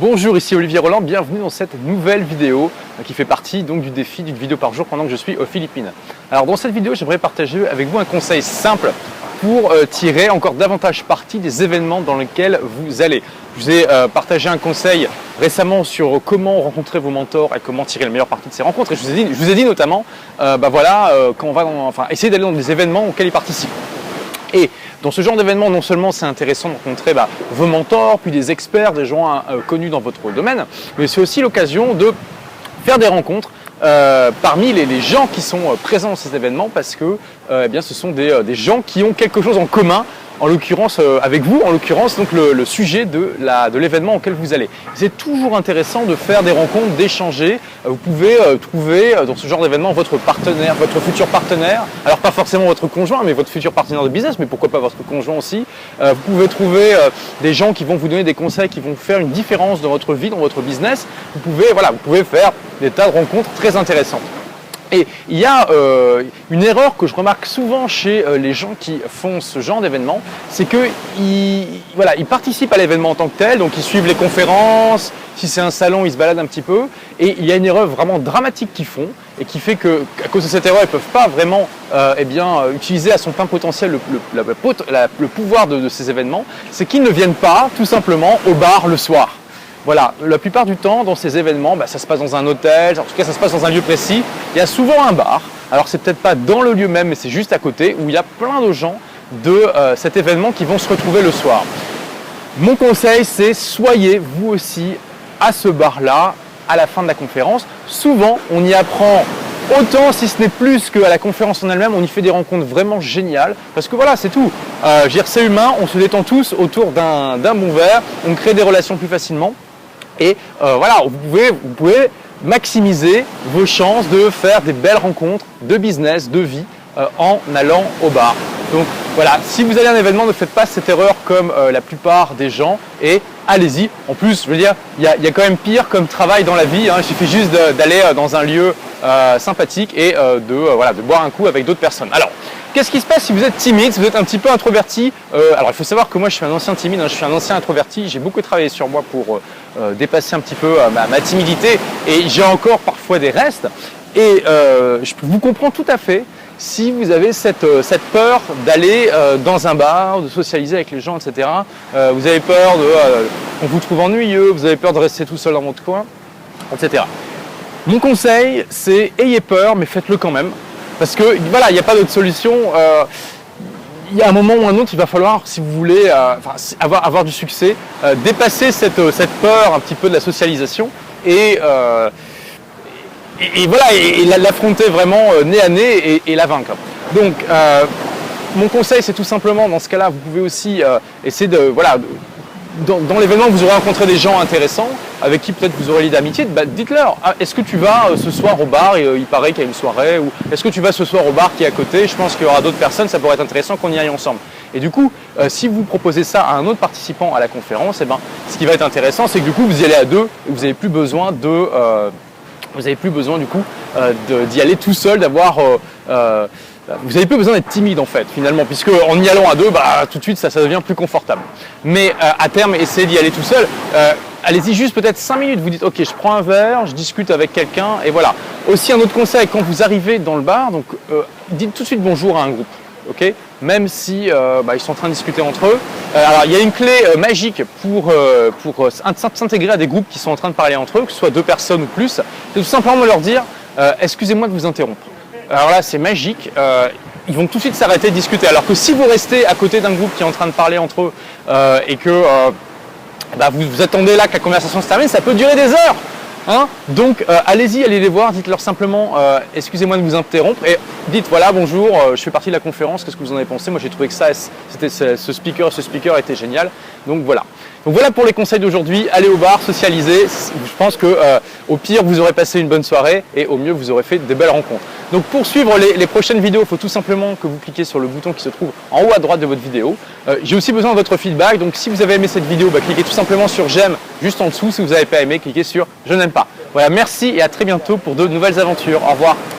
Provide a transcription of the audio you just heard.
Bonjour, ici Olivier Roland, bienvenue dans cette nouvelle vidéo qui fait partie donc du défi d'une vidéo par jour pendant que je suis aux Philippines. Alors dans cette vidéo, j'aimerais partager avec vous un conseil simple pour tirer encore davantage parti des événements dans lesquels vous allez. Je vous ai partagé un conseil récemment sur comment rencontrer vos mentors et comment tirer le meilleur parti de ces rencontres. Et je vous ai dit notamment, quand on va essayer d'aller dans des événements auxquels ils participent. Et dans ce genre d'événement, non seulement c'est intéressant de rencontrer vos mentors, puis des experts, des gens connus dans votre domaine, mais c'est aussi l'occasion de faire des rencontres parmi les gens qui sont présents dans ces événements parce que ce sont des gens qui ont quelque chose en commun, en l'occurrence avec vous, en l'occurrence donc le sujet de l'événement auquel vous allez. C'est toujours intéressant de faire des rencontres, d'échanger. Vous pouvez trouver dans ce genre d'événement votre partenaire, votre futur partenaire. Alors pas forcément votre conjoint, mais votre futur partenaire de business, mais pourquoi pas votre conjoint aussi. Vous pouvez trouver des gens qui vont vous donner des conseils, qui vont faire une différence dans votre vie, dans votre business. Vous pouvez faire des tas de rencontres très intéressantes. Et il y a une erreur que je remarque souvent chez les gens qui font ce genre d'événement, c'est qu'ils participent à l'événement en tant que tel, donc ils suivent les conférences, si c'est un salon, ils se baladent un petit peu, et il y a une erreur vraiment dramatique qu'ils font, et qui fait qu'à cause de cette erreur, ils ne peuvent pas vraiment utiliser à son plein potentiel le pouvoir de ces événements, c'est qu'ils ne viennent pas tout simplement au bar le soir. Voilà, la plupart du temps, dans ces événements, ça se passe dans un hôtel, en tout cas ça se passe dans un lieu précis. Il y a souvent un bar, alors c'est peut-être pas dans le lieu même, mais c'est juste à côté, où il y a plein de gens de cet événement qui vont se retrouver le soir. Mon conseil, c'est soyez vous aussi à ce bar-là, à la fin de la conférence. Souvent, on y apprend autant, si ce n'est plus qu'à la conférence en elle-même, on y fait des rencontres vraiment géniales. Parce que voilà, c'est tout. C'est humain, on se détend tous autour d'un bon verre, on crée des relations plus facilement. Et vous pouvez maximiser vos chances de faire des belles rencontres de business, de vie, en allant au bar. Donc voilà, si vous allez à un événement, ne faites pas cette erreur comme la plupart des gens et allez-y. En plus, je veux dire, il y a quand même pire comme travail dans la vie. Il suffit juste d'aller dans un lieu sympathique et de boire un coup avec d'autres personnes. Alors, qu'est-ce qui se passe si vous êtes timide, si vous êtes un petit peu introverti? Alors, il faut savoir que moi, je suis un ancien timide, je suis un ancien introverti. J'ai beaucoup travaillé sur moi pour dépasser un petit peu ma timidité et j'ai encore parfois des restes. Et je vous comprends tout à fait si vous avez cette peur d'aller dans un bar, de socialiser avec les gens, etc. Vous avez peur qu'on vous trouve ennuyeux, vous avez peur de rester tout seul dans votre coin, etc. Mon conseil, c'est ayez peur, mais faites-le quand même. Parce que voilà, il n'y a pas d'autre solution. Il y a un moment ou un autre, il va falloir, si vous voulez avoir du succès, dépasser cette peur un petit peu de la socialisation et l'affronter vraiment nez à nez et la vaincre. Donc, mon conseil, c'est tout simplement, dans ce cas-là, vous pouvez aussi essayer dans l'événement, vous aurez rencontré des gens intéressants avec qui peut-être vous aurez lié d'amitié. Dites-leur, est-ce que tu vas ce soir au bar et il paraît qu'il y a une soirée, ou est-ce que tu vas ce soir au bar qui est à côté? Je pense qu'il y aura d'autres personnes, ça pourrait être intéressant qu'on y aille ensemble. Et du coup, si vous proposez ça à un autre participant à la conférence, ce qui va être intéressant, c'est que du coup, vous y allez à deux et vous n'avez plus besoin d'y aller tout seul, vous n'avez plus besoin d'être timide en fait finalement, puisque en y allant à deux, tout de suite ça devient plus confortable. Mais à terme, essayez d'y aller tout seul. Allez-y juste peut-être 5 minutes, vous dites ok, je prends un verre, je discute avec quelqu'un et voilà. Aussi un autre conseil, quand vous arrivez dans le bar, donc dites tout de suite bonjour à un groupe, ok? Même si ils sont en train de discuter entre eux. Alors il y a une clé magique pour s'intégrer à des groupes qui sont en train de parler entre eux, que ce soit 2 personnes ou plus, c'est tout simplement leur dire excusez-moi de vous interrompre. Alors là, c'est magique. Ils vont tout de suite s'arrêter de discuter. Alors que si vous restez à côté d'un groupe qui est en train de parler entre eux et que vous attendez là que la conversation se termine, ça peut durer des heures. Donc, allez-y, allez les voir. Dites-leur simplement excusez-moi de vous interrompre et dites voilà, bonjour, je fais partie de la conférence. Qu'est-ce que vous en avez pensé? Moi, j'ai trouvé que ce speaker était génial. Donc voilà. Donc voilà pour les conseils d'aujourd'hui, allez au bar, socialisez, je pense que au pire vous aurez passé une bonne soirée et au mieux vous aurez fait des belles rencontres. Donc pour suivre les prochaines vidéos, il faut tout simplement que vous cliquiez sur le bouton qui se trouve en haut à droite de votre vidéo. J'ai aussi besoin de votre feedback, donc si vous avez aimé cette vidéo, cliquez tout simplement sur j'aime juste en dessous, si vous n'avez pas aimé, cliquez sur je n'aime pas. Voilà, merci et à très bientôt pour de nouvelles aventures, au revoir.